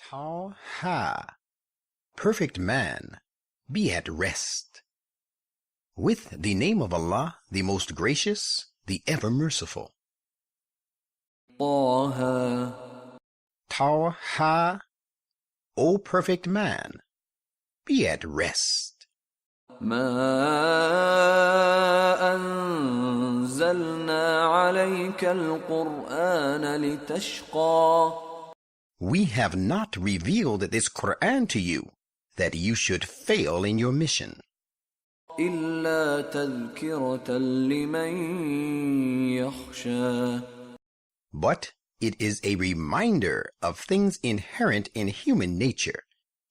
Ha, perfect man, be at rest. With the name of Allah, the most gracious, the ever merciful. Ha, O perfect man, be at rest. ما أنزلنا عليك القرآن لتشقى. We have not revealed this Quran to you, that you should fail in your mission. إلا تذكرة لمن يخشى. But it is a reminder of things inherent in human nature,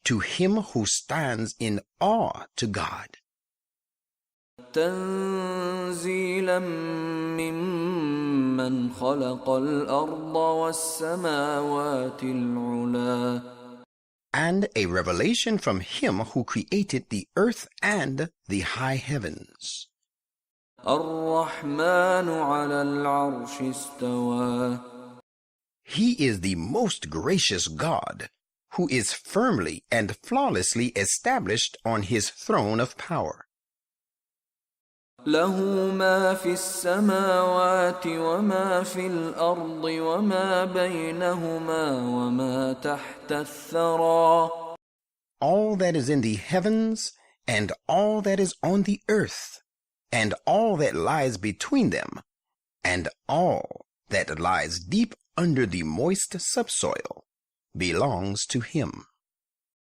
to him who stands in awe to God. تنزيلا ممن خلق الأرض والسماوات العلا. And a revelation from him who created the earth and the high heavens. الرحمن على العرش استوى. He is the most gracious God, who is firmly and flawlessly established on his throne of power. له ما في السماوات وما في الأرض وما بينهما وما تحت الثرى. All that is in the heavens and all that is on the earth and all that lies between them and all that lies deep under the moist subsoil belongs to him.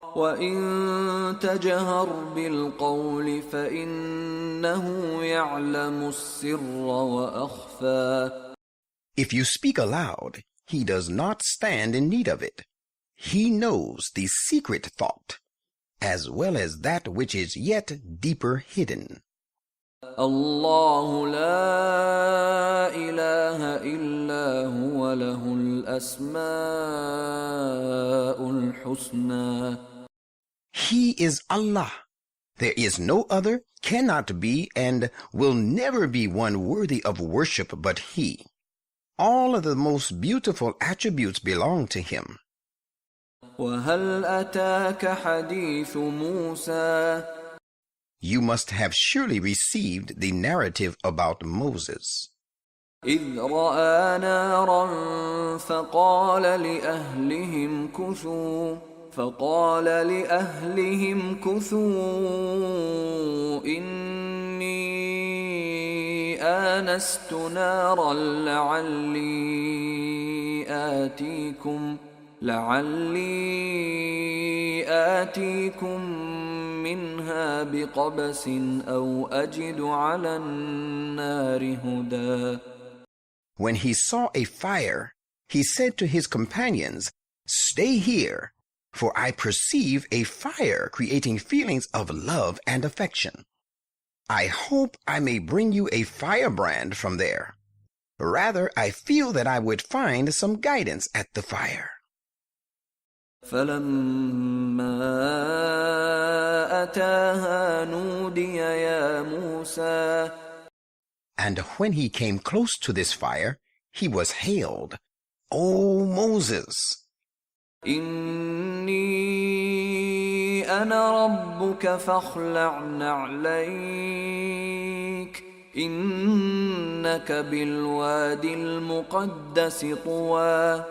وَإِن تَجْهَرْ بِالْقَوْلِ فَإِنَّهُ يَعْلَمُ السِّرَّ وَأَخْفَى. If you speak aloud, he does not stand in need of it. He knows the secret thought, as well as that which is yet deeper hidden. الله لا إله إلا هو له الأسماء الحسنى. He is Allah. There is no other, cannot be, and will never be one worthy of worship but He. All of the most beautiful attributes belong to Him. وَهَلْ أَتَاكَ حَدِيثُ مُوسَى. You must have surely received the narrative about Moses. إِذْ رَأَى نَارًا فَقَالَ لِأَهْلِهِمْ كُثُوا إِنِّي آنَسْتُ نَارًا لعلي آتيكم منها بقبس أو أجد على النار هدى. When he saw a fire, he said to his companions, "Stay here, for I perceive a fire creating feelings of love and affection. I hope I may bring you a firebrand from there. Rather, I feel that I would find some guidance at the fire." فَلَمَّا أَتَاهَا نُودِيَ يَا مُوسَى. And when he came close to this fire, he was hailed, "O Moses!" إِنِّي أَنَا رَبُّكَ فَاخْلَعْ نَعْلَيْكَ إِنَّكَ بِالْوَادِ الْمُقَدَّسِ طُوًى.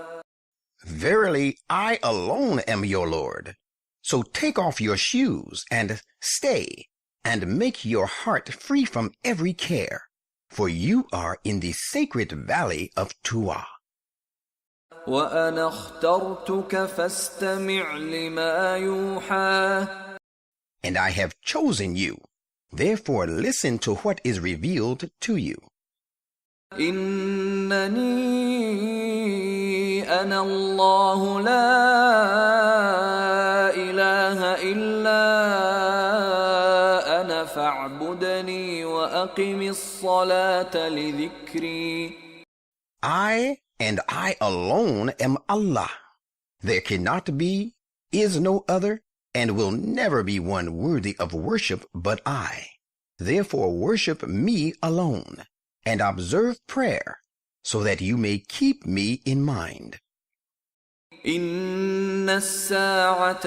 Verily, I alone am your Lord. So take off your shoes and stay, and make your heart free from every care, for you are in the sacred valley of Tuwa. وَأَنَا اخْتَرْتُكَ فَاسْتَمِعْ لِمَا يُوحَى. And I have chosen you, therefore listen to what is revealed to you. إِنَّنِي أَنَا اللَّهُ لَا إِلَهَ إِلَّا أَنَا فَاعْبُدْنِي وَأَقِمِ الصَّلَاةَ لِذِكْرِي. I and I alone am Allah. There cannot be, is no other, and will never be one worthy of worship but I. Therefore worship me alone, and observe prayer, so that you may keep me in mind. إن الساعة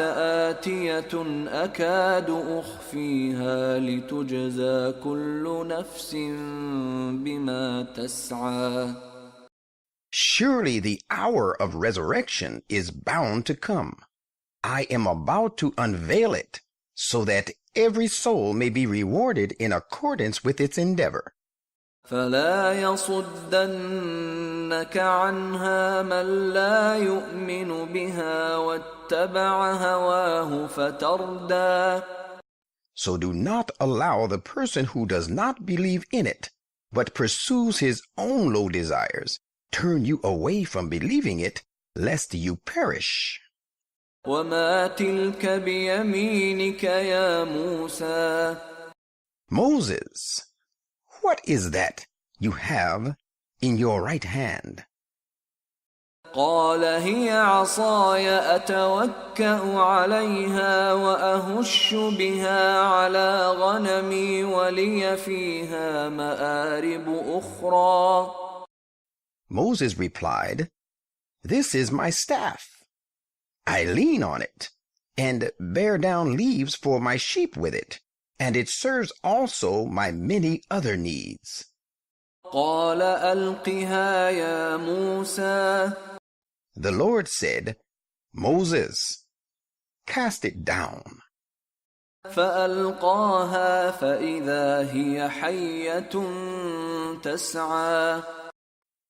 آتية أكاد أخفيها لتجزى كل نفس بما تسعى. Surely the hour of resurrection is bound to come. I am about to unveil it so that every soul may be rewarded in accordance with its endeavor. فلا يصدنك عنها من لا يؤمن بها واتبع هواه فتردى. So do not allow the person who does not believe in it, but pursues his own low desires, turn you away from believing it, lest you perish. وما تلك بيمينك يا موسى. Moses, what is that you have in your right hand? قال هي عصاي أتوكأ عليها وأهش بها على غنمي ولي فيها مآرب أخرى. Moses replied, This is my staff. I lean on it and bear down leaves for my sheep with it, and it serves also my many other needs. قال ألقها يا موسى. The Lord said, Moses, cast it down. فألقاها فإذا هي حية تسعى.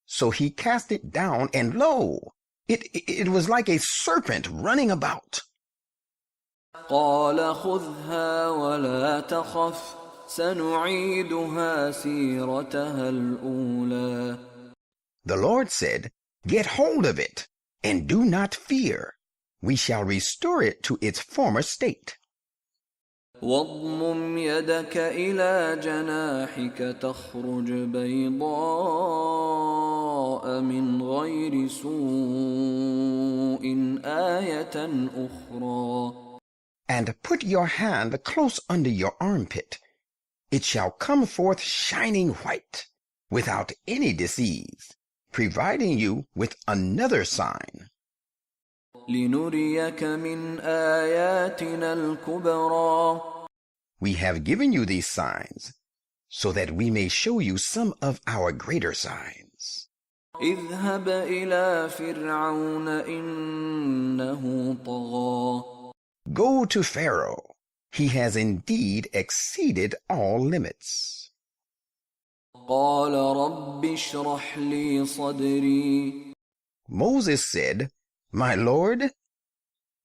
So he cast it down, and lo, it was like a serpent running about. قال خذها ولا تخف سنعيدها سيرتها الأولى. The Lord said, Get hold of it, and do not fear. We shall restore it to its former state. واضمم يدك إلى جناحك تخرج بيضاء من غير سوء آية أخرى. And put your hand close under your armpit. It shall come forth shining white, without any disease, providing you with another sign. لنريك من آياتنا الكبرى. We have given you these signs, so that we may show you some of our greater signs. اذهب إلى فرعون إنه طغى. Go to Pharaoh. He has indeed exceeded all limits. قال رب اشرح لي صدري. Moses said, My Lord,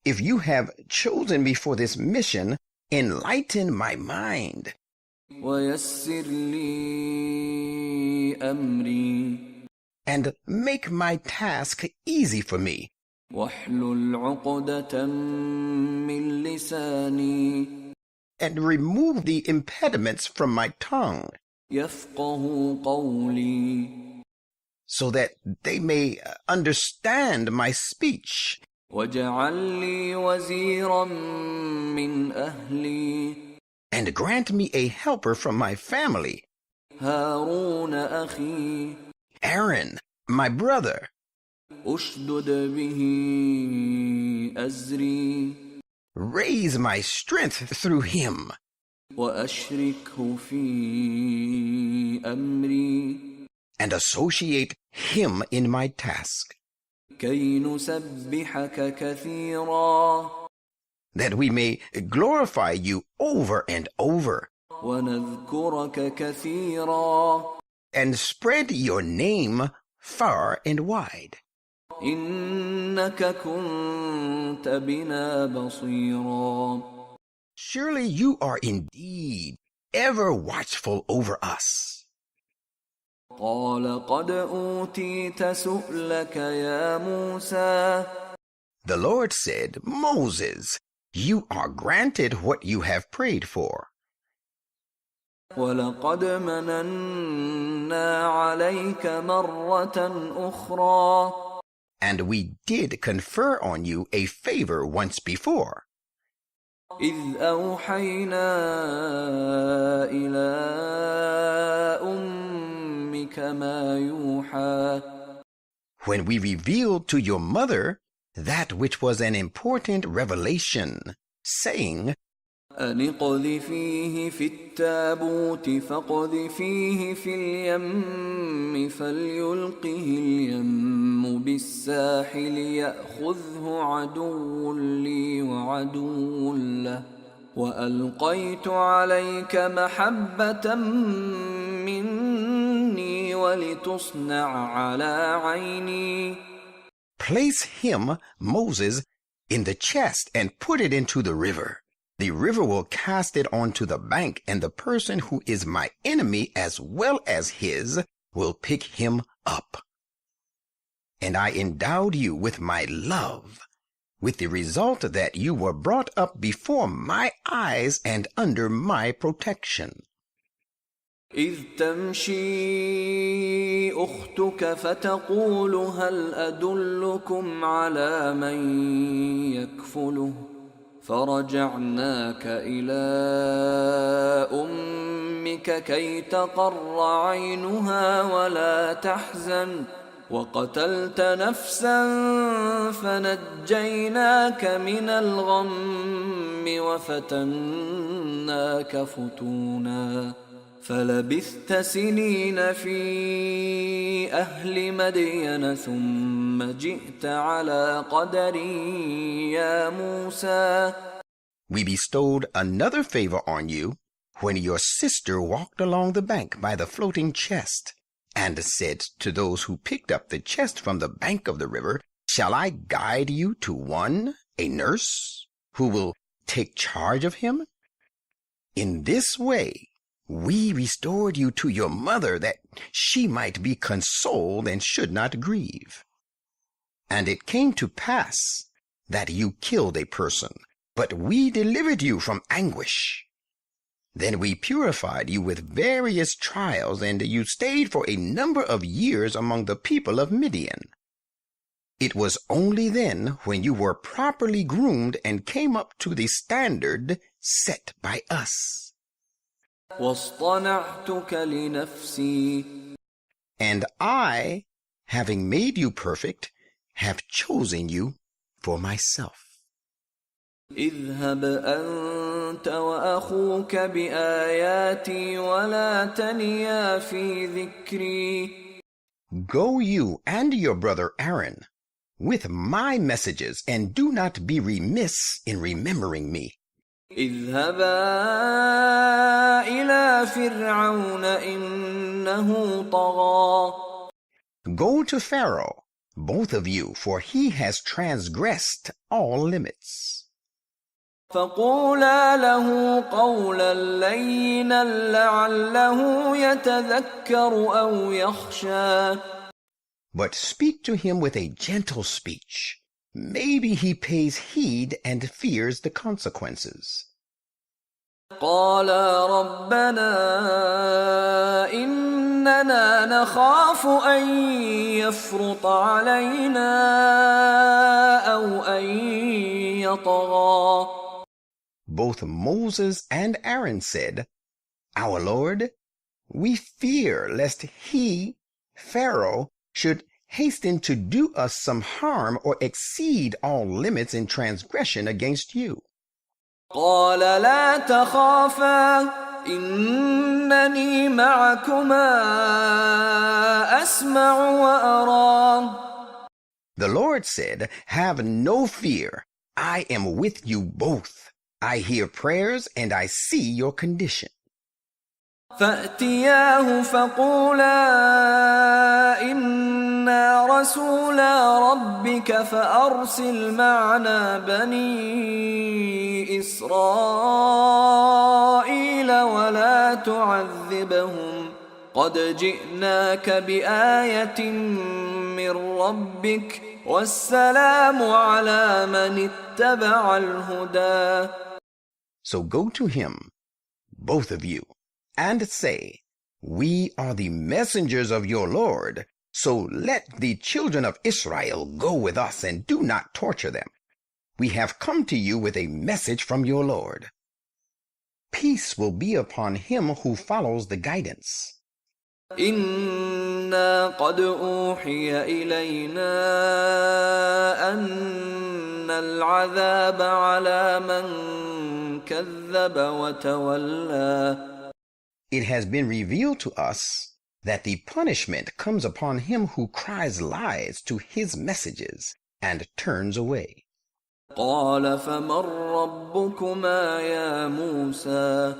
if you have chosen me for this mission, enlighten my mind. ويسر لي أمري. And make my task easy for me. واحلل عقدة من لساني. And remove the impediments from my tongue, يفقه قولي. so that they may understand my speech. واجعل لي وزيرا من أهلي. And grant me a helper from my family, هارون أخي. Aaron, my brother. أشدد به أزري. Raise my strength through him, وأشركه في أمري. and associate him in my task, كي نسبحك كثيرا. that we may glorify you over and over, ونذكرك كثيرا. and spread your name far and wide. إنك كنت بنا بصيرا. Surely you are indeed ever watchful over us. قال قد أوتيت سؤلك يا موسى. The Lord said, Moses, you are granted what you have prayed for. ولقد مننا عليك مرة أخرى. And we did confer on you a favor once before, إذ أوحينا إلى أمك ما يوحى. when we revealed to your mother that which was an important revelation, saying, أن اقذفيه في التابوت فاقذفيه في اليم فليلقه اليم بالساحل يأخذه عدو لي وعدو له وألقيت عليك محبة مني ولتصنع على عيني. Place him, Moses, in the chest and put it into the river. The river will cast it onto the bank, and the person who is my enemy as well as his will pick him up. And I endowed you with my love, with the result that you were brought up before my eyes and under my protection. إذ تمشي أختك فتقول هل أدلكم على من يكفله فرجعناك إلى أمك كي تقر عينها ولا تحزن وقتلت نفسا فنجيناك من الغم وفتناك فتونا فلبثت سنين في أهل مدين ثم جئت على قدر يا موسى. We bestowed another favor on you when your sister walked along the bank by the floating chest and said to those who picked up the chest from the bank of the river, "Shall I guide you to one, a nurse, who will take charge of him?" In this way, we restored you to your mother that she might be consoled and should not grieve. And it came to pass that you killed a person, but we delivered you from anguish. Then we purified you with various trials, and you stayed for a number of years among the people of Midian. It was only then when you were properly groomed and came up to the standard set by us. واصطنعتك لنفسي. And I, having made you perfect, have chosen you for myself. اذهب أنت وأخوك بآياتي ولا تنيا في ذكري. Go you and your brother Aaron with my messages, and do not be remiss in remembering me. اذهبا إلى فرعون إنه طغى. Go to Pharaoh, both of you, for he has transgressed all limits. فقولا له قولا لينا لعله يتذكر أو يخشى. But speak to him with a gentle speech. Maybe he pays heed and fears the consequences. قالا ربنا إننا نخاف أن يفرط علينا أو أن يطغى. Both Moses and Aaron said, "Our Lord, we fear lest he, Pharaoh, should hasten to do us some harm or exceed all limits in transgression against you." قال لا تخافا إنني معكما أسمع وأرى. The Lord said, "Have no fear. I am with you both. I hear prayers and I see your condition." فأتياه فقولا إنا رسولا ربك فأرسل معنا بني إسرائيل ولا تعذبهم قد جئناك بآية من ربك والسلام على من اتبع الهدى. So go to him, both of you, and say, "We are the messengers of your Lord, so let the children of Israel go with us and do not torture them. We have come to you with a message from your Lord. Peace will be upon him who follows the guidance." إنا قد أوحي إلينا أن العذاب على من كذب وتولى. It has been revealed to us that the punishment comes upon him who cries lies to his messages and turns away. قال فمن ربكما يا موسى.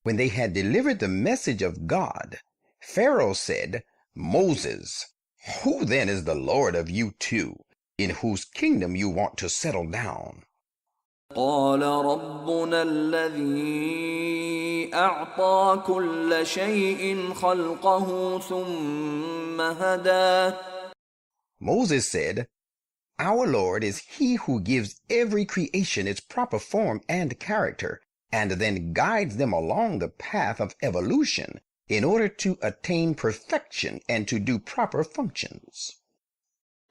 When they had delivered the message of God, Pharaoh said, Moses, who then is the Lord of you two, in whose kingdom you want to settle down? قال ربنا الذي أعطى كل شيء خلقه ثم هدى. Moses said, Our Lord is he who gives every creation its proper form and character, and then guides them along the path of evolution in order to attain perfection and to do proper functions.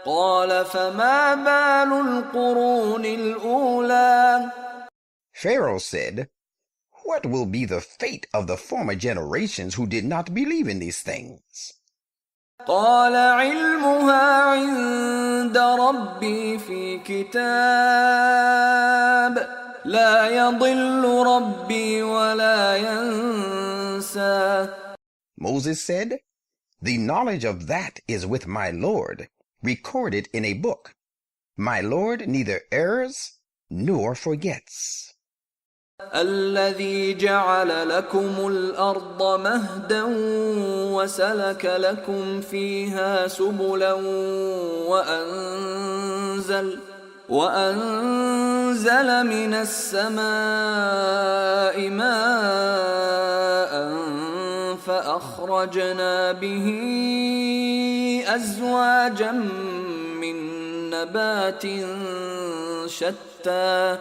قال فما بال القرون الأولى. Pharaoh said, What will be the fate of the former generations who did not believe in these things? قال علمها عند ربي في كتاب لا يضل ربي ولا ينسى. Moses said, The knowledge of that is with my Lord, recorded in a book. My Lord neither errs nor forgets. الذي جعل لكم الأرض مهدا وسلك لكم فيها سبلا وأنزل من السماء ماء فأخرجنا به أزواجا من نبات شتى.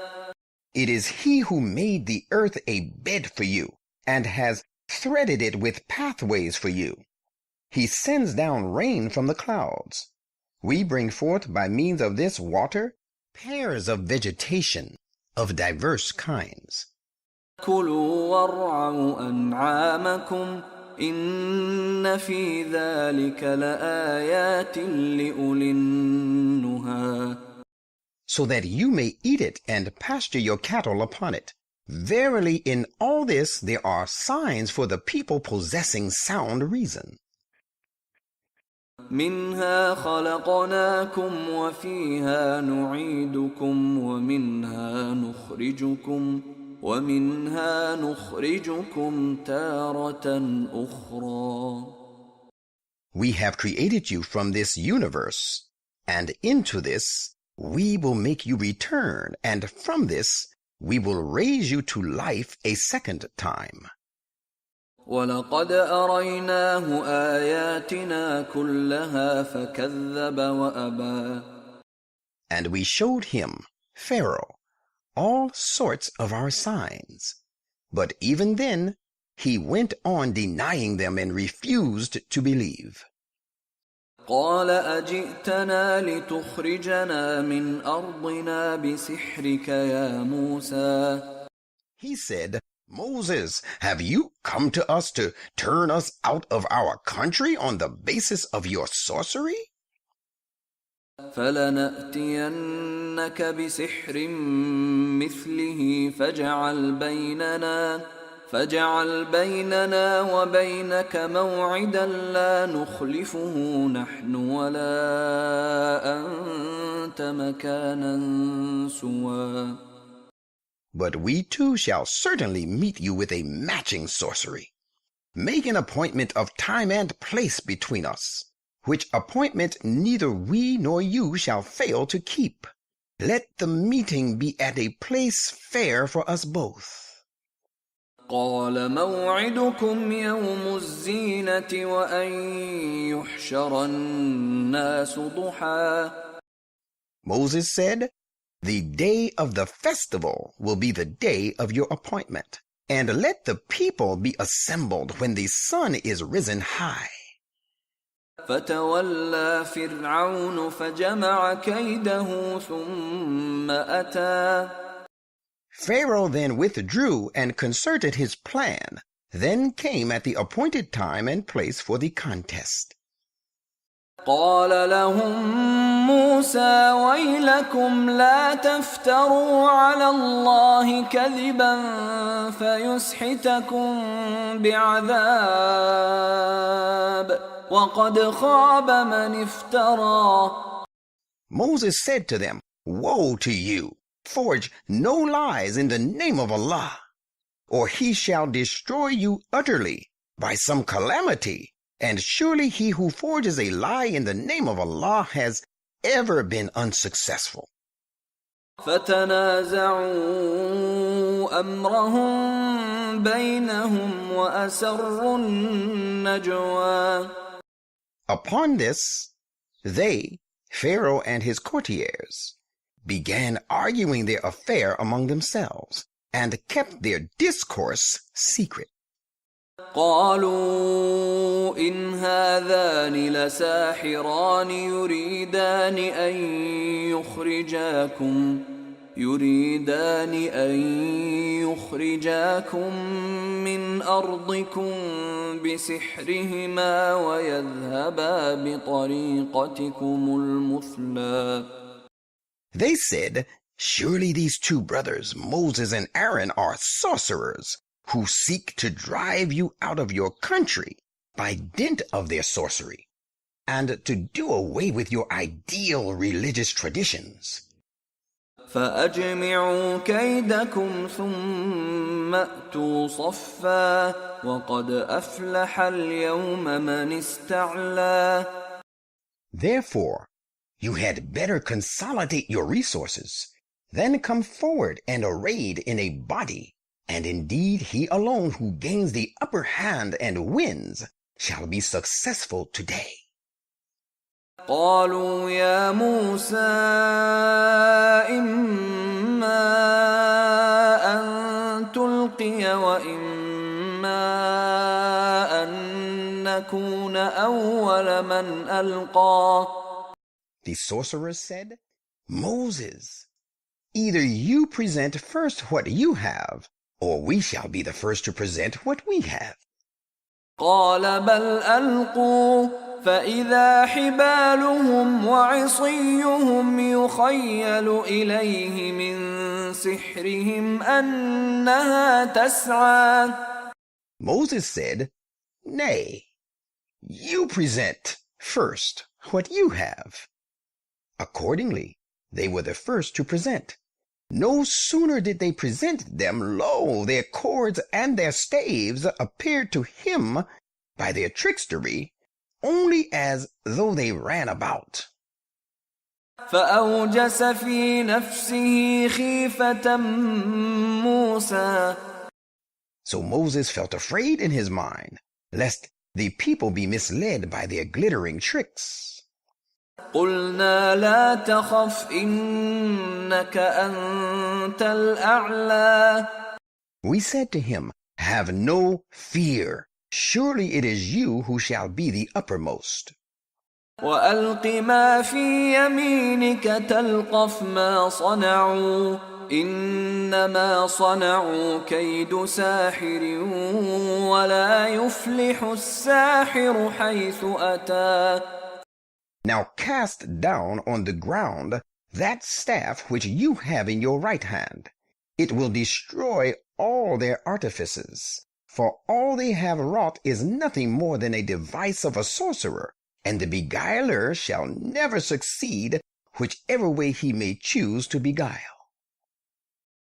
It is he who made the earth a bed for you and has threaded it with pathways for you. He sends down rain from the clouds. We bring forth by means of this water pairs of vegetation of diverse kinds. كلوا وارعوا أنعامكم إن في ذلك لآيات لأولي النهى. So that you may eat it and pasture your cattle upon it. Verily, in all this there are signs for the people possessing sound reason. منها خلقناكم وفيها نعيدكم ومنها نخرجكم تارة أخرى. We have created you from this universe, and into this we will make you return, and from this we will raise you to life a second time. وَلَقَدْ أَرَيْنَاهُ آيَاتِنَا كُلَّهَا فَكَذَّبَ وَأَبَى. And we showed him, Pharaoh, all sorts of our signs. But even then, he went on denying them and refused to believe. قال أجئتنا لتخرجنا من أرضنا بسحرك يا موسى. He said, Moses, have you come to us to turn us out of our country on the basis of your sorcery? فلنأتينك بسحر مثله فاجعل بيننا وبينك موعدا لا نخلفه نحن ولا أنت مكانا سوى. But we too shall certainly meet you with a matching sorcery. Make an appointment of time and place between us, which appointment neither we nor you shall fail to keep. Let the meeting be at a place fair for us both. قال موعدكم يوم الزينة وأن يحشر الناس ضحى. Moses said, The day of the festival will be the day of your appointment, and let the people be assembled when the sun is risen high. فتولى فرعون فجمع كيده ثم أتى. Pharaoh then withdrew and concerted his plan, then came at the appointed time and place for the contest. قال لهم موسى ويلكم لا تفتروا على الله كذبا فيسحتكم بعذاب وقد خاب من افترى. Moses said to them, Woe to you! Forge no lies in the name of Allah, or he shall destroy you utterly by some calamity. And surely he who forges a lie in the name of Allah has ever been unsuccessful. فتنازعوا أمرهم بينهم وأسروا النجوى. Upon this, they, Pharaoh and his courtiers, began arguing their affair among themselves and kept their discourse secret. قالوا إن هذان لساحران يريدان أن يخرجاكم من أرضكم بسحرهما ويذهبا بطريقتكم المثلى. They said, Surely these two brothers, Moses and Aaron, are sorcerers who seek to drive you out of your country by dint of their sorcery, and to do away with your ideal religious traditions. فأجمعوا كيدكم ثم أتوا صفا وقد أفلح اليوم من استعلى. Therefore, you had better consolidate your resources, then come forward and arrayed in a body. And indeed he alone who gains the upper hand and wins shall be successful today. قالوا يا موسى إما أن تلقي وإما أن نكون أول من ألقى. The sorcerers said, Moses, either you present first what you have, or we shall be the first to present what we have. قال بل ألقوا فإذا حبالهم وعصيهم يخيل إليه من سحرهم أنها تسعى. Moses said, Nay, you present first what you have. Accordingly, they were the first to present. No sooner did they present them, lo, their cords and their staves appeared to him by their trickstery only as though they ran about. فأوجس في نفسه خيفة موسى. So Moses felt afraid in his mind, lest the people be misled by their glittering tricks. قلنا لا تخف إنك أنت الأعلى. We said to him, Have no fear. Surely it is you who shall be the uppermost. وألق ما في يمينك تلقف ما صنعوا إنما صنعوا كيد ساحر ولا يفلح الساحر حيث أتى. Now cast down on the ground that staff which you have in your right hand. It will destroy all their artifices, for all they have wrought is nothing more than a device of a sorcerer, and the beguiler shall never succeed whichever way he may choose to beguile.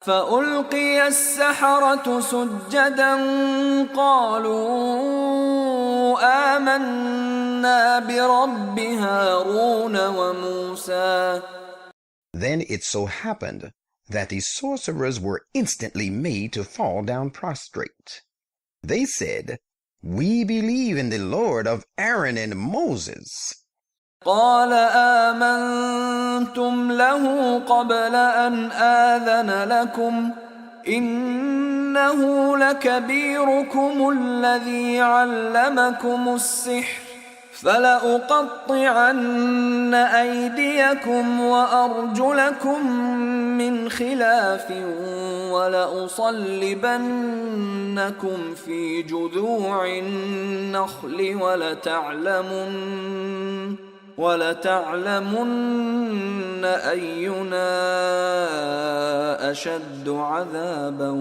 فألقي السحرة سجدا قالوا آمنا برب هارون وموسى. Then it so happened that the sorcerers were instantly made to fall down prostrate. They said, We believe in the Lord of Aaron and Moses. قال آمنتم له قبل أن آذن لكم إنه لكبيركم الذي علمكم السحر فلأقطعن أيديكم وأرجلكم من خلاف ولأصلبنكم في جذوع النخل وَلَتَعْلَمُنَّ أَيُّنَا أَشَدُّ عَذَابًا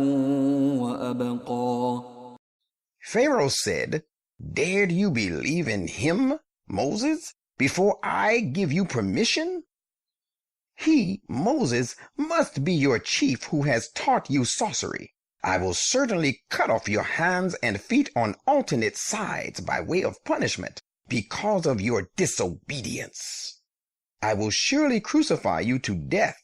وَأَبْقَى. Pharaoh said, "Dared you believe in him, Moses, before I give you permission? He, Moses, must be your chief who has taught you sorcery. I will certainly cut off your hands and feet on alternate sides by way of punishment because of your disobedience. I will surely crucify you to death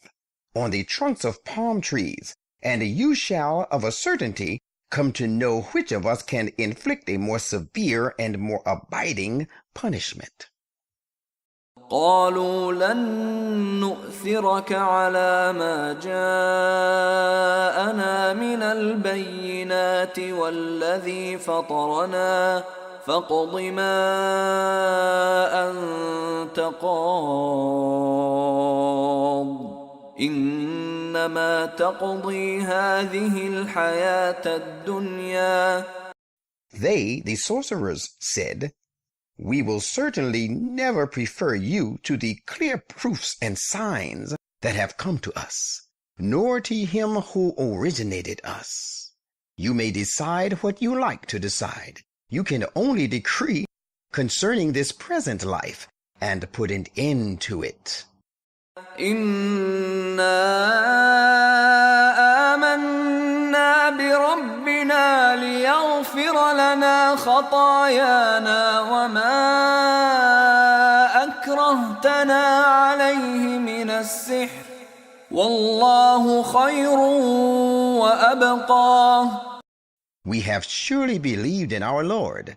on the trunks of palm trees, and you shall of a certainty come to know which of us can inflict a more severe and more abiding punishment." قالوا لن نؤثرك على ما جاءنا من البينات والذي فطرنا فاقض ما أنت قاض إنما تقضي هذه الحياة الدنيا. They, the sorcerers, said, "We will certainly never prefer you to the clear proofs and signs that have come to us, nor to him who originated us. You may decide what you like to decide. You can only decree concerning this present life and put an end to it." إِنَّا آمَنَّا بِرَبِّنَا لِيَغْفِرَ لَنَا خَطَايَانَا وَمَا أَكْرَهْتَنَا عَلَيْهِ مِنَ السِّحْرِ وَاللَّهُ خَيْرٌ وَأَبْقَى. We have surely believed in our Lord,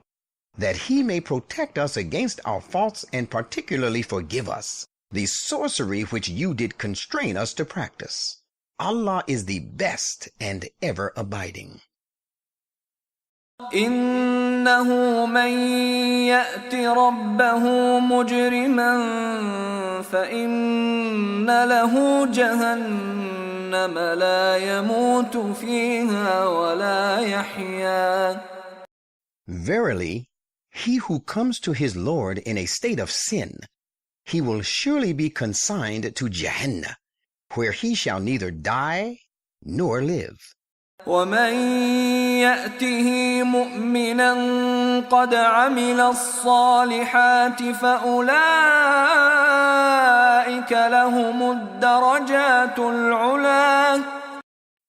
that he may protect us against our faults and particularly forgive us the sorcery which you did constrain us to practice. Allah is the best and ever abiding. إِنَّهُ مَن يَأْتِ رَبَّهُ مُجْرِمًا فَإِنَّ لَهُ جَهَنَّمَ لَا يَمُوتُ فِيهَا وَلَا يَحْيَا. Verily, he who comes to his Lord in a state of sin, he will surely be consigned to Jahannam, where he shall neither die nor live. وَمَن يَأْتِهِ مُؤْمِنًا قَدْ عَمِلَ الصَّالِحَاتِ فَأُولَئِكَ لَهُمُ الدَّرَجَاتُ الْعُلَى.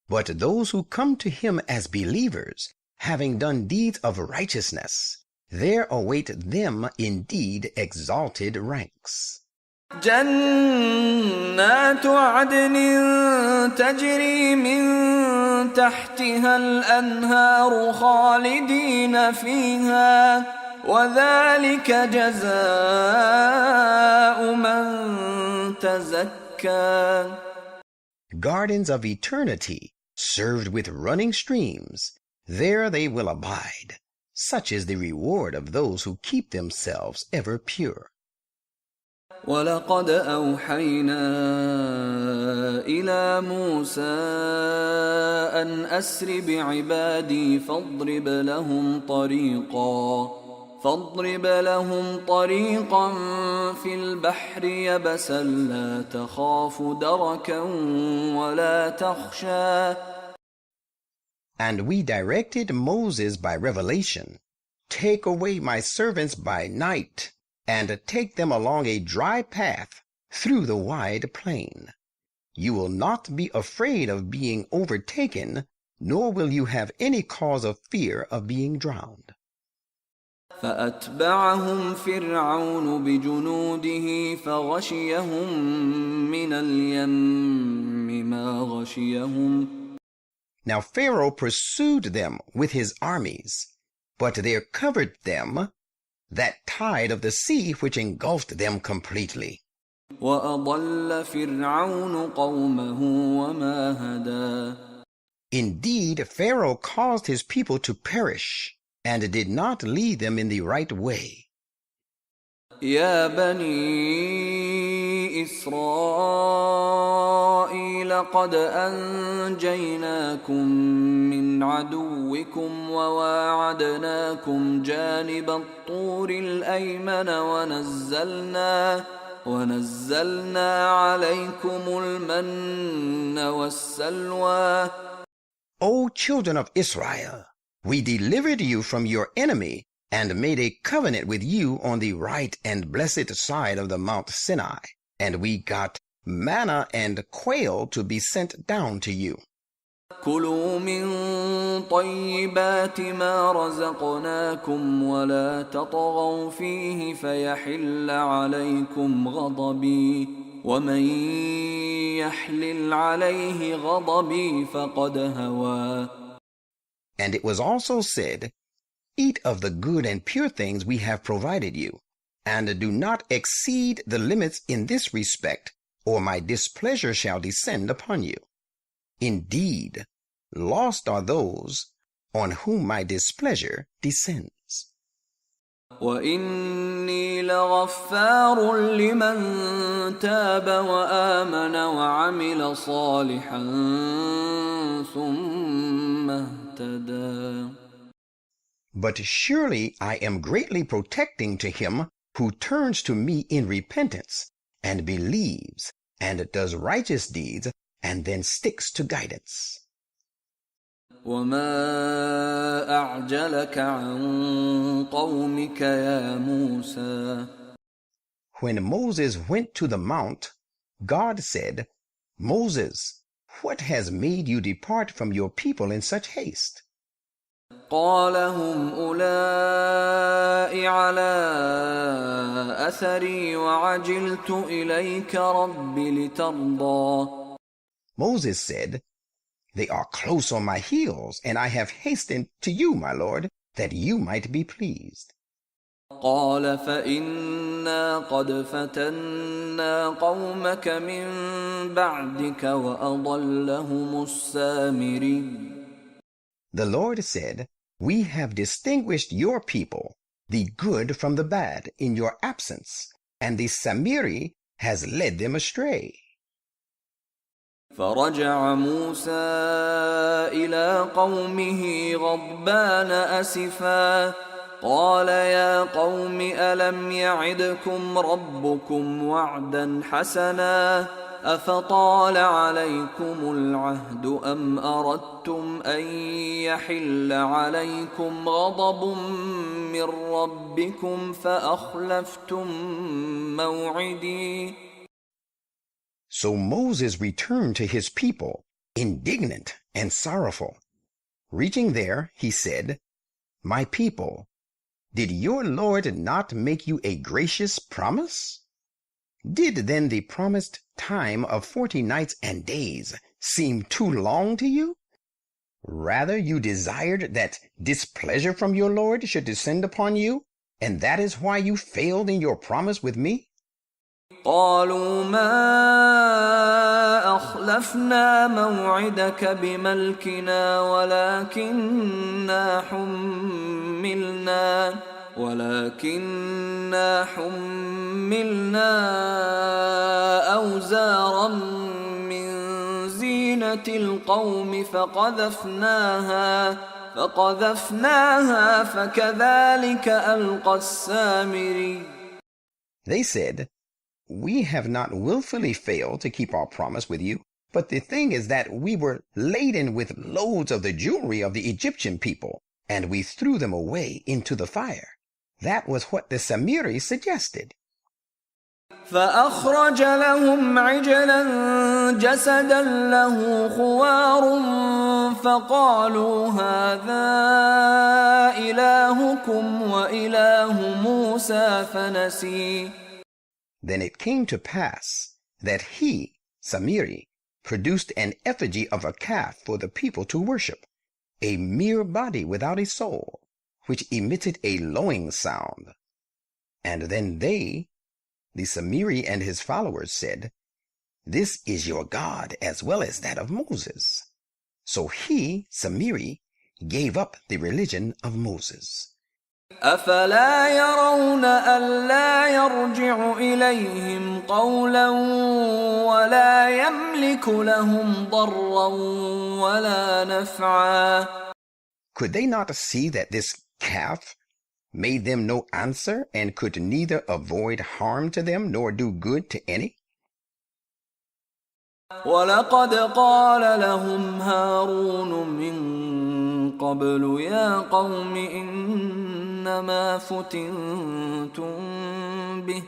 But those who come to him as believers, having done deeds of righteousness, there await them indeed exalted ranks. جنات عدن تجري من تحتها الأنهار خالدين فيها وذلك جزاء من تزكى. Gardens of eternity, served with running streams, there they will abide. Such is the reward of those who keep themselves ever pure. وَلَقَدْ أَوْحَيْنَا إِلَى مُوسَىٰ أَنْ أَسْرِ بِعِبَادِي فَاضْرِبْ لَهُمْ طَرِيقًا فِي الْبَحْرِ يَبَسًا لَا تَخَافُ دَرَكًا وَلَا تَخْشَىٰ. And we directed Moses by revelation, "Take away my servants by night, and take them along a dry path through the wide plain. You will not be afraid of being overtaken, nor will you have any cause of fear of being drowned." فأتبعهم فرعون بجنوده فغشيهم من اليم ما غشيهم. Now Pharaoh pursued them with his armies, but there covered them that tide of the sea which engulfed them completely. وأضل فرعون قومه وما هدى. Indeed, Pharaoh caused his people to perish, and did not lead them in the right way. يا بني إسرائيل لقد أنجيناكم من عدوكم وواعدناكم جانب الطور الأيمن ونزلنا عليكم المن والسلوى. O children of Israel, we delivered you from your enemy and made a covenant with you on the right and blessed side of the Mount Sinai, and we got manna and quail to be sent down to you. كلوا من طيبات ما رزقناكم ولا تطغوا فيه فيحل عليكم غضبي ومن يحلل عليه غضبي فقد هوى. And it was also said, eat of the good and pure things we have provided you, and do not exceed the limits in this respect, or my displeasure shall descend upon you. Indeed, lost are those on whom my displeasure descends. وَإِنِّي لَغَفَّارٌ لِمَن تَابَ وَآمَنَ وَعَمِلَ صَالِحًا ثُمَّ اهْتَدَى. But surely I am greatly protecting to him who turns to me in repentance and believes and does righteous deeds and then sticks to guidance. وَمَا أَعْجَلَكَ عَن قَوْمِكَ يَا مُوسَى. When Moses went to the mount, God said, Moses, what has made you depart from your people in such haste? قال هم أولئك على أثري وعجلت إليك رب لترضى. Moses said, they are close on my heels, and I have hastened to you, my Lord, that you might be pleased. قال فإنا قد فتنا قومك من بعدك وأضلهم السامري. The Lord said, we have distinguished your people, the good from the bad, in your absence, and the Samiri has led them astray. فرجع موسى إلى قومه غضبان أسفا قال يا قوم ألم يعدكم ربكم وعدا حسنا أفطال عليكم العهد أم أردتم أن يحل عليكم غضب من ربكم فأخلفتم موعدي. So Moses returned to his people, indignant and sorrowful. Reaching there, he said, my people, did your Lord not make you a gracious promise? Did then the promised time of 40 nights and days seem too long to you? Rather you desired that displeasure from your Lord should descend upon you, and that is why you failed in your promise with me? قالوا ما أخلفنا موعدك بملكنا ولكننا حملنا أوزارا من زينة القوم فقذفناها فكذلك ألقى السامري. They said, we have not willfully failed to keep our promise with you, but the thing is that we were laden with loads of the jewelry of the Egyptian people, and we threw them away into the fire. That was what the Samiri suggested. فأخرج لهم عجلا جسدا له خوار فقالوا هذا إلهكم وإله موسى فنسي. Then it came to pass that he, Samiri, produced an effigy of a calf for the people to worship, a mere body without a soul, which emitted a lowing sound. And then they, the Samiri and his followers, said, this is your God as well as that of Moses. So he, Samiri, gave up the religion of Moses. أفلا يرون ألا يرجع إليهم قولا ولا يملك يملك لهم ضرا ولا نفعا. Could they not see that this calf made them no answer and could neither avoid harm to them nor do good to any? ولقد قال لهم هارون من قبل يا قوم إنما فتنتم به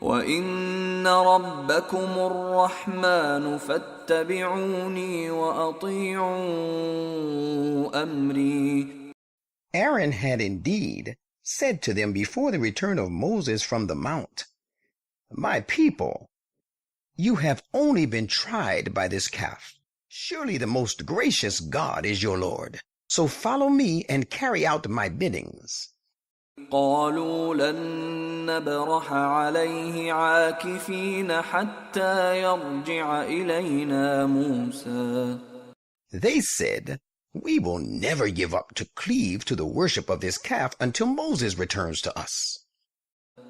وإن ربكم الرحمن فاتبعوني وأطيعوا أمري. Aaron had indeed said to them before the return of Moses from the mount, "My people, you have only been tried by this calf. Surely the most gracious God is your Lord. So follow me and carry out my biddings." قالوا لن نبرح عليه عاكفين حتى يرجع إلينا موسى. They said, "We will never give up to cleave to the worship of this calf until Moses returns to us."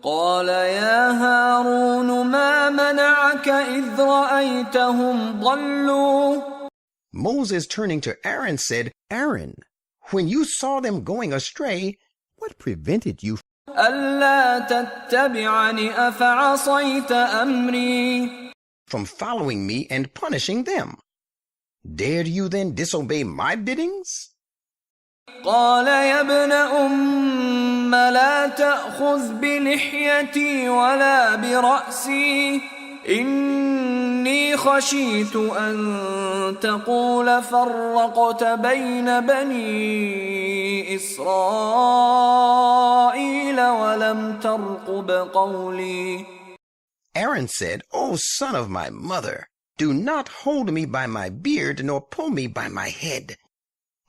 قال يا هارون ما منعك إذ رأيتهم ضلوا. Moses, turning to Aaron, said, "Aaron, when you saw them going astray, what prevented you ألا تتبعني أفعصيت أمري. from following me and punishing them? Dared you then disobey my biddings?" قال يا ابن أم لا تأخذ بلحيتي ولا برأسي إني خشيت أن تقول فرقت بين بني إسرائيل ولم ترقب قولي. Aaron said, "O son of my mother, do not hold me by my beard nor pull me by my head.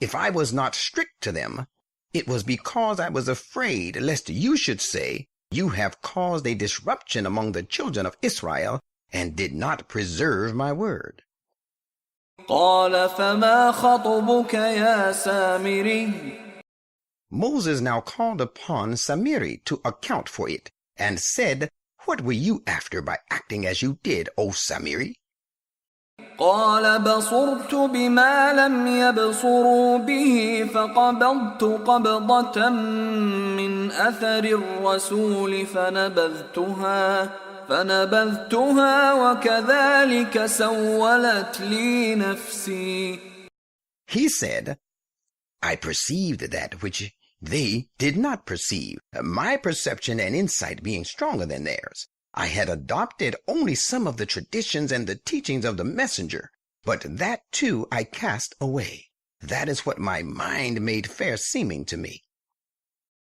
If I was not strict to them, it was because I was afraid lest you should say, 'You have caused a disruption among the children of Israel and did not preserve my word.'" قال فما خطبك يا سامري. Moses now called upon Samiri to account for it and said, "What were you after by acting as you did, O Samiri?" قال بصرت بما لم يبصروا به فقبضت قبضة من أثر الرسول فنبذتها وكذلك سولت لي نفسي. He said, "I perceived that which they did not perceive, my perception and insight being stronger than theirs. I had adopted only some of the traditions and the teachings of the messenger, but that too I cast away. That is what my mind made fair seeming to me."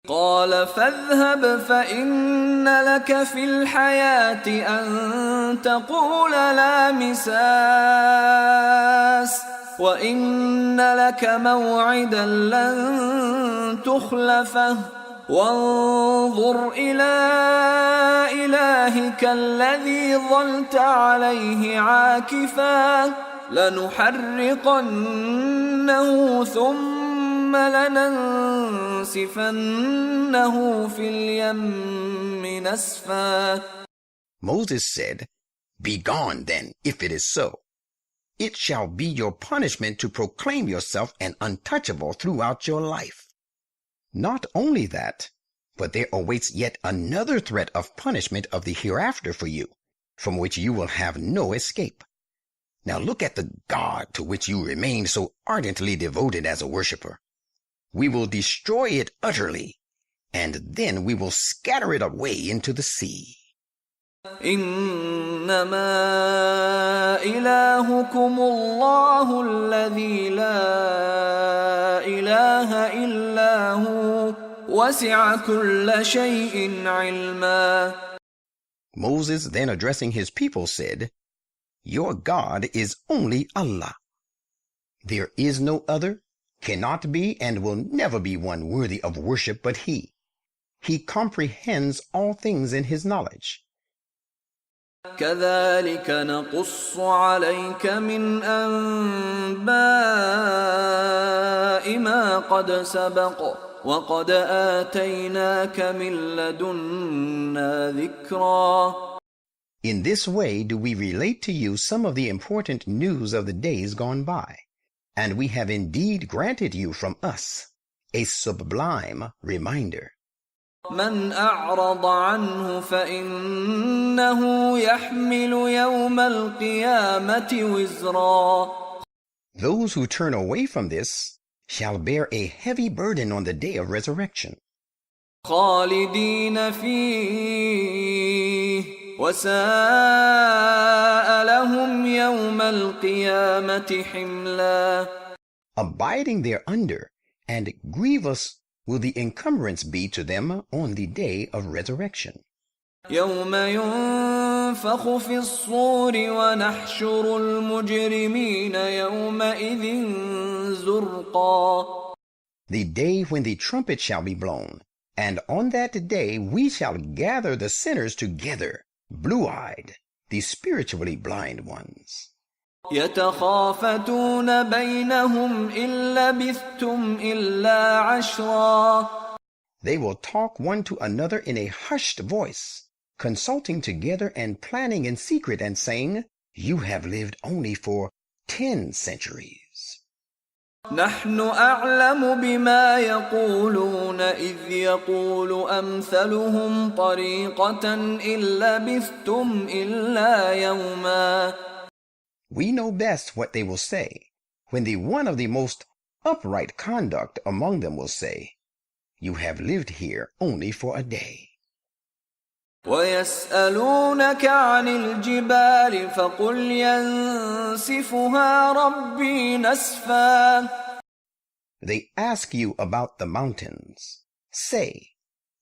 قال فاذهب فإن لك في الحياة أن تقول لا مساس وإن لك موعدا لن تخلفه وانظر إلى إلهك الذي ظلت عليه عاكفا لنحرقنه ثم لننسفنه في اليم نسفا. Moses said, "Begone then, if it is so. It shall be your punishment to proclaim yourself an untouchable throughout your life. Not only that, but there awaits yet another threat of punishment of the hereafter for you, from which you will have no escape. Now look at the God to which you remain so ardently devoted as a worshiper. We will destroy it utterly, and then we will scatter it away into the sea." إنما إلهكم الله الذي لا إله إلا هو وسع كل شيء علما. Moses, then addressing his people, said, "Your God is only Allah. There is no other, cannot be, and will never be one worthy of worship but He. He comprehends all things in His knowledge." كذلك نقص عليك من أنباء ما قد سبق وقد آتيناك من لدنا ذكرا. In this way do we relate to you some of the important news of the days gone by, and we have indeed granted you from us a sublime reminder. من أعرض عنه فإنه يحمل يوم القيامة وزرا. Those who turn away from this shall bear a heavy burden on the day of resurrection. خالدين فيه وساء لهم يوم القيامة حملا. Abiding thereunder, and grievous will the encumbrance be to them on the day of resurrection. يوم ينفخ في الصور ونحشر المجرمين يومئذ زرقا. The day when the trumpet shall be blown, and on that day we shall gather the sinners together, blue-eyed, the spiritually blind ones. يتخافتون بينهم إن لبثتم إلا عشرا. They will talk one to another in a hushed voice, consulting together and planning in secret and saying, "You have lived only for 10 centuries." نحن أعلم بما يقولون إذ يقول أمثلهم طريقة إن لبثتم إلا يوما. We know best what they will say, when the one of the most upright conduct among them will say, "You have lived here only for a day." ويسألونك عن الجبال فقل ينسفها ربي نسفا. They ask you about the mountains. Say,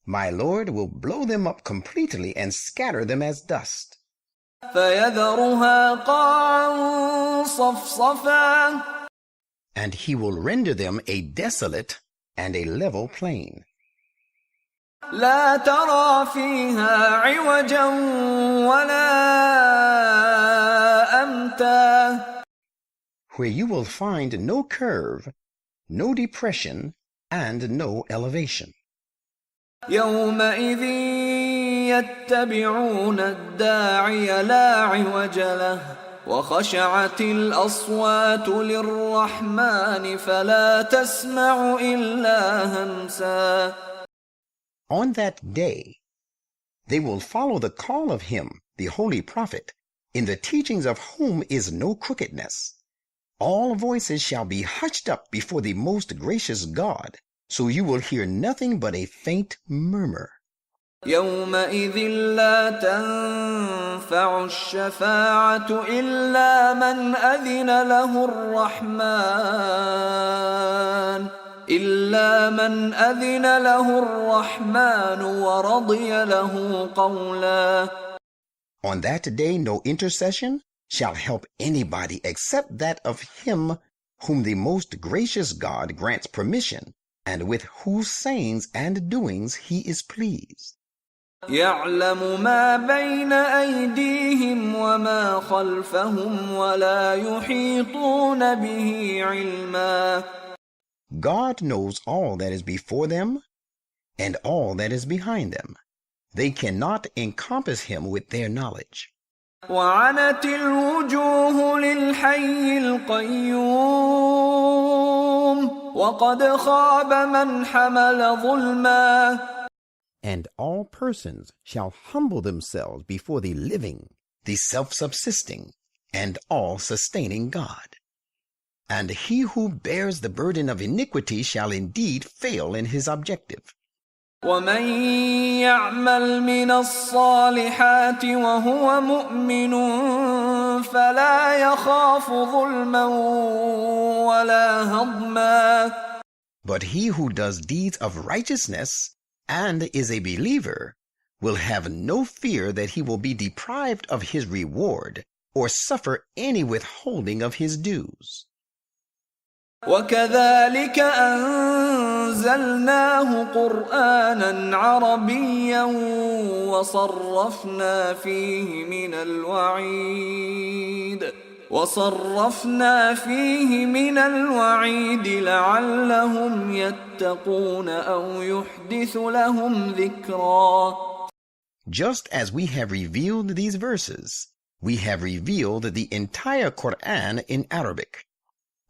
"My Lord will blow them up completely and scatter them as dust." فيذرها قاعا صفصفا. And he will render them a desolate and a level plain. لا ترى فيها عوجا ولا أمتا. Where you will find no curve, no depression, and no elevation. يومئذ يتبعون الداعي لا عوج له وخشعت الأصوات للرحمن فلا تسمع إلا همسا. On that day, they will follow the call of him, the Holy Prophet, in the teachings of whom is no crookedness. All voices shall be hushed up before the most gracious God, so you will hear nothing but a faint murmur. يومئذ لا تنفع الشفاعة إلا من أذن له الرحمن ورضي له قولا. On that day no intercession shall help anybody except that of him whom the most gracious God grants permission, and with whose sayings and doings he is pleased. يعلم ما بين أيديهم وما خلفهم ولا يحيطون به علما. God knows all that is before them and all that is behind them. They cannot encompass him with their knowledge. وعنت الوجوه للحي القيوم وقد خاب من حمل ظلما. And all persons shall humble themselves before the living, the self-subsisting, and all-sustaining God. And he who bears the burden of iniquity shall indeed fail in his objective. ومن يعمل من الصالحات وهو مؤمن فلا يخاف ظلما ولا هضما. But he who does deeds of righteousness and is a believer will have no fear that he will be deprived of his reward or suffer any withholding of his dues. وكذلك أنزلناه قرآنا عربيا وصرفنا فيه من الوعيد لعلهم يتقون أو يحدث لهم ذكرا. Just as we have revealed these verses, we have revealed the entire Quran in Arabic.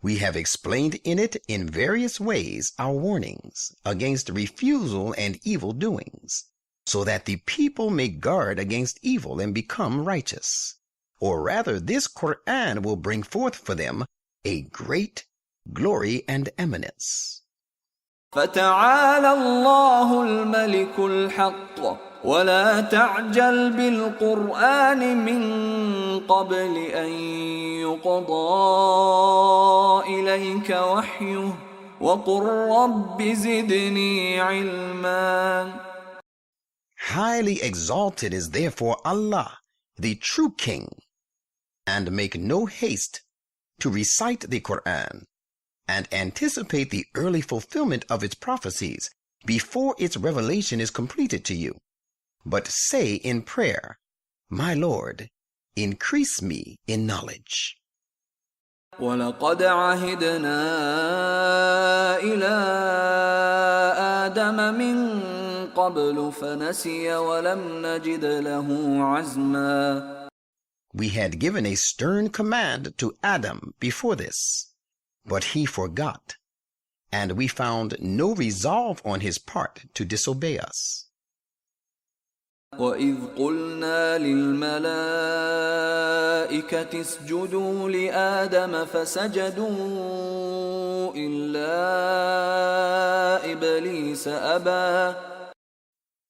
We have explained in it in various ways our warnings against refusal and evil doings, so that the people may guard against evil and become righteous. Or rather, this Quran will bring forth for them a great glory and eminence. فَتَعَالَى اللَّهُ الْمَلِكُ الْحَقُّ وَلَا تَعْجَلْ بِالْقُرْآنِ مِنْ قَبْلِ أَنْ يُقْضَى إِلَيْكَ وَحْيُهُ وَقُلْ رَبِّ زِدْنِي عِلْمًا. Highly exalted is therefore Allah, the true King, and make no haste to recite the Quran, and anticipate the early fulfillment of its prophecies before its revelation is completed to you. But say in prayer, My Lord, increase me in knowledge. وَلَقَدْ عَهِدْنَا إِلَىٰ آدَمَ مِنْ قَبْلُ فَنَسِيَ وَلَمْ نَجِدْ لَهُ عَزْمًا. We had given a stern command to Adam before this, but he forgot, and we found no resolve on his part to disobey us. وَإِذْ قُلْنَا لِلْمَلَائِكَةِ اسْجُدُوا لِآدَمَ فَسَجَدُوا إِلَّا إِبْلِيسَ أَبَى.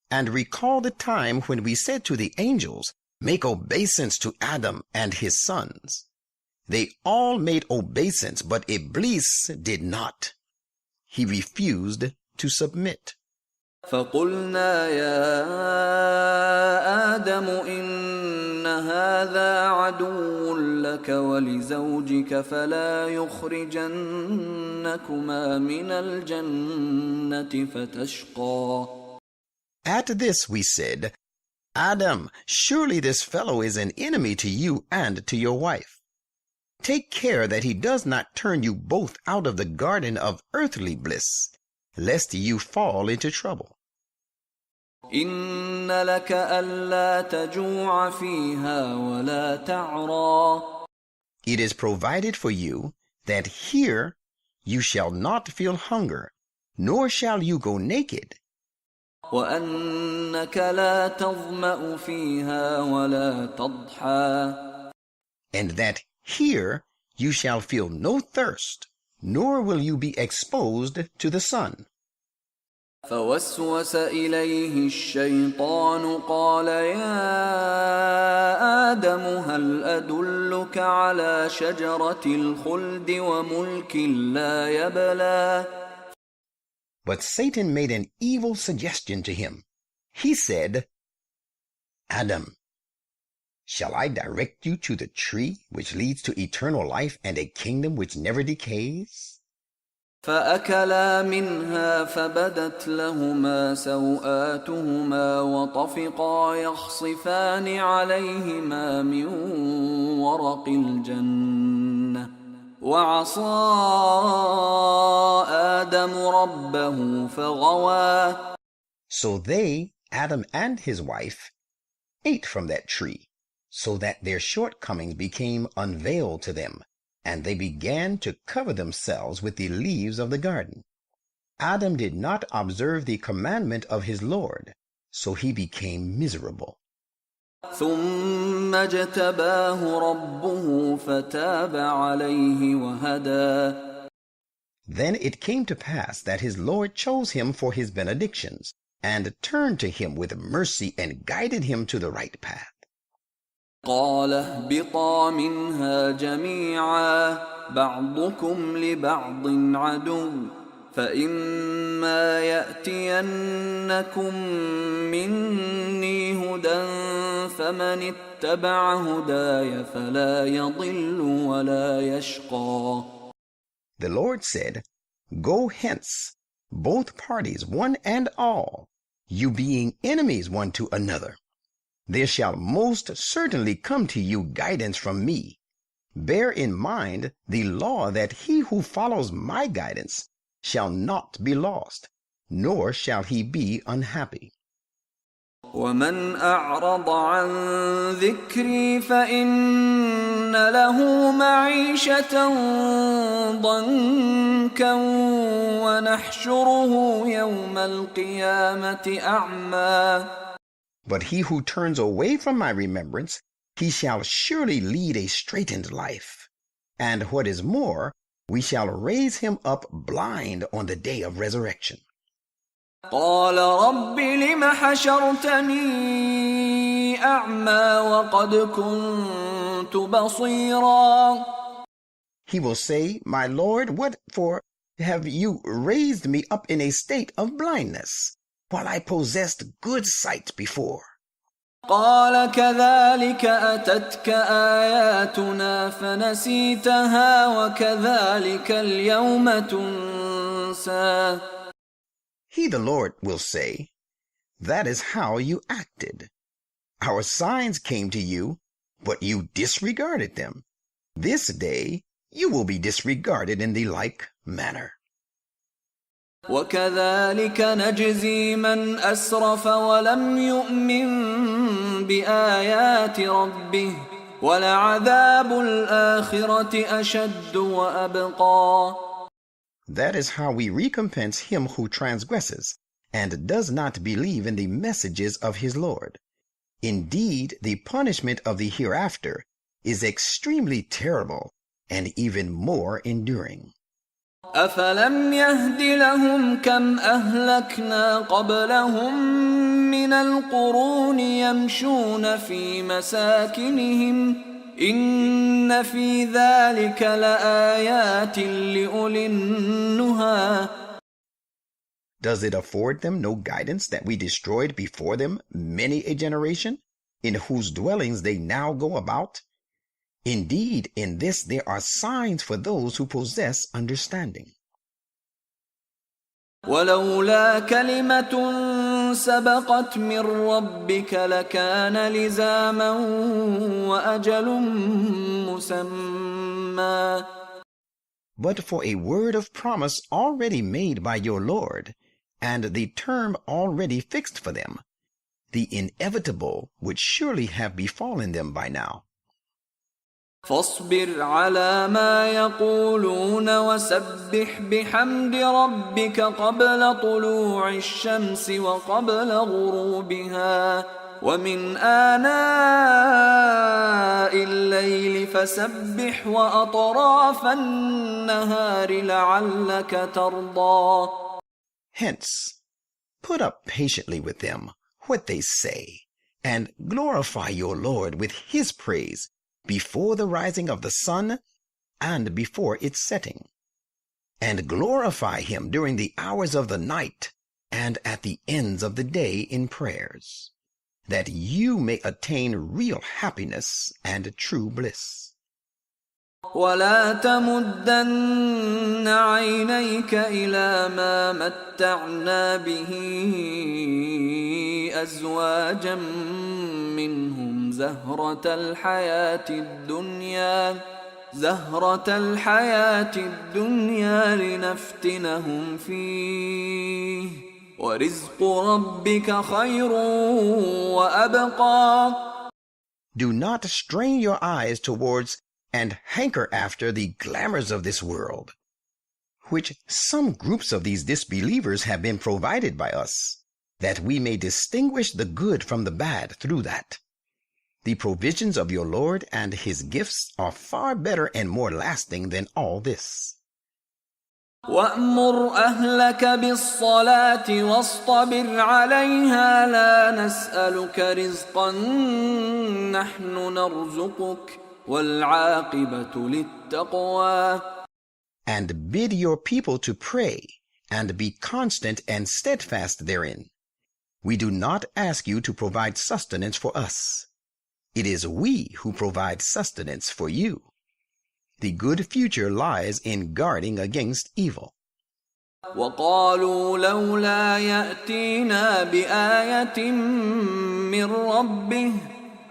And recall the time when we said to the angels, Make obeisance to Adam and his sons. They all made obeisance, but Iblis did not. He refused to submit. فَقُلْنَا يَا آدَمُ إِنَّ هَذَا عَدُوٌّ لَكَ وَلِزَوْجِكَ فَلَا يُخْرِجَنَّكُمَا مِنَ الْجَنَّةِ فَتَشْقَى. At this we said, Adam, surely this fellow is an enemy to you and to your wife. Take care that he does not turn you both out of the garden of earthly bliss, lest you fall into trouble. إِنَّ لَكَ أَلَّا تَجُوعَ فِيهَا وَلَا تَعْرَى. It is provided for you that here you shall not feel hunger, nor shall you go naked. وَأَنَّكَ لَا تَظْمَأُ فِيهَا وَلَا تَضْحَى. And that here you shall feel no thirst, nor will you be exposed to the sun. فوسوس إليه الشيطان قال يا آدم هل أدلك على شجرة الخلد وملك لا يبلى. But Satan made an evil suggestion to him. He said, Adam, shall I direct you to the tree which leads to eternal life and a kingdom which never decays? فأكلا منها فبدت لهما سوآتهما وطفقا يخصفان عليهما من ورق الجنة وعصى آدم ربه فغوى. So they, Adam and his wife, ate from that tree, so that their shortcomings became unveiled to them, and they began to cover themselves with the leaves of the garden. Adam did not observe the commandment of his Lord, so he became miserable. ثم اجتباه ربه فتاب عليه وهدى. Then it came to pass that his Lord chose him for his benedictions, and turned to him with mercy and guided him to the right path. قال اهبطا منها جميعا بعضكم لبعض عدو فإما يأتينكم مني هدى فمن اتبع هداي فلا يضل ولا يشقى. The Lord said, Go hence, both parties, one and all, you being enemies one to another. There shall most certainly come to you guidance from me. Bear in mind the law that he who follows my guidance shall not be lost, nor shall he be unhappy. ومن أعرض عن ذكري فإن له معيشة ضنكا ونحشره يوم القيامة أعمى. But he who turns away from my remembrance, he shall surely lead a straitened life. And what is more, we shall raise him up blind on the day of resurrection. قال رب لم حشرتني أعمى وقد كنت بصيرا. He will say, My Lord, what for have you raised me up in a state of blindness, while I possessed good sight before? قال كذلك أتتك آياتنا فنسيتها وكذلك اليوم تنسى. He, the Lord, will say, That is how you acted. Our signs came to you, but you disregarded them. This day you will be disregarded in the like manner. وكذلك نجزي من أسرف ولم يؤمن بآيات ربه ولعذاب الآخرة أشد وأبقى. That is how we recompense him who transgresses and does not believe in the messages of his Lord. Indeed, the punishment of the hereafter is extremely terrible and even more enduring. أفلم يهد لهم كم أهلكنا قبلهم من القرون يمشون في مساكنهم إن في ذلك لآيات لأولي النهى. Does it afford them no guidance that we destroyed before them many a generation, in whose dwellings they now go about? Indeed, in this there are signs for those who possess understanding. ولولا كلمة سبقت من ربك لكان لزاما وأجل مسمى. But for a word of promise already made by your Lord, and the term already fixed for them, the inevitable would surely have befallen them by now. فاصبر على ما يقولون وسبح بحمد ربك قبل طلوع الشمس وقبل غروبها ومن آناء الليل فسبح وأطراف النهار لعلك ترضى. Hence, put up patiently with them what they say, and glorify your Lord with his praise before the rising of the sun and before its setting, and glorify him during the hours of the night and at the ends of the day in prayers, that you may attain real happiness and true bliss. ولا تمدن عينيك إلى ما متعنا به أزواجا منهم زهرة الحياة الدنيا لنفتنهم فيه ورزق ربك خير وأبقى. Do not strain your eyes towards and hanker after the glamours of this world, which some groups of these disbelievers have been provided by us, that we may distinguish the good from the bad through that. The provisions of your Lord and his gifts are far better and more lasting than all this. وَأْمُرْ أَهْلَكَ بِالصَّلَاةِ وَاصْطَبِرْ عَلَيْهَا لَا نَسْأَلُكَ رِزْقًا نَحْنُ نَرْزُقُكَ وَالْعَاقِبَةُ لِلتَّقْوَى. And bid your people to pray, and be constant and steadfast therein. We do not ask you to provide sustenance for us. It is we who provide sustenance for you. The good future lies in guarding against evil. وَقَالُوا لَوْلَا يَأْتِينَا بِآيَةٍ مِّن رَّبِّهِ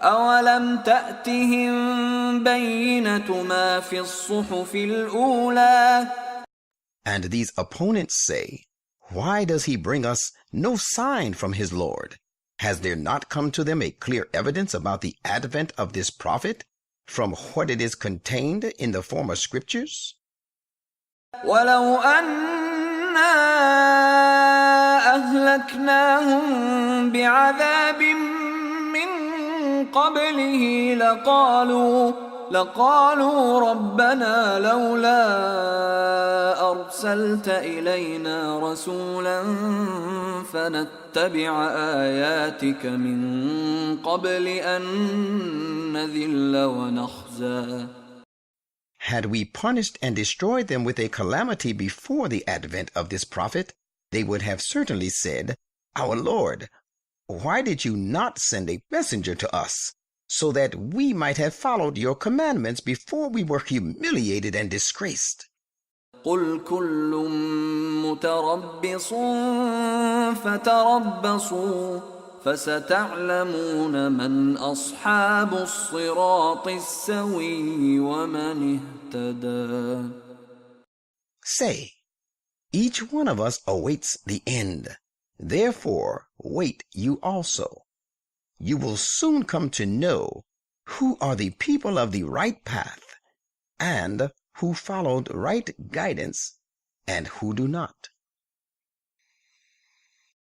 أَوَلَمْ تَأْتِهِم بَيِّنَةُ مَا فِي الصُّحُفِ الْأُولَى. And these opponents say, Why does he bring us no sign from his Lord? Has there not come to them a clear evidence about the advent of this prophet from what it is contained in the former scriptures? ولو أنا أهلكناهم بعذاب من قبله لقالوا ربنا لولا أرسلت إلينا رسولا فنتبع آياتك من قبل أن نذل ونخزى. Had we punished and destroyed them with a calamity before the advent of this prophet, they would have certainly said, Our Lord, why did you not send a messenger to us, so that we might have followed your commandments before we were humiliated and disgraced? قل كل متربص فتربصوا فستعلمون من أصحاب الصراط السوي ومن اهتدى. Say, each one of us awaits the end. Therefore, wait you also. You will soon come to know who are the people of the right path, and who followed right guidance, and who do not.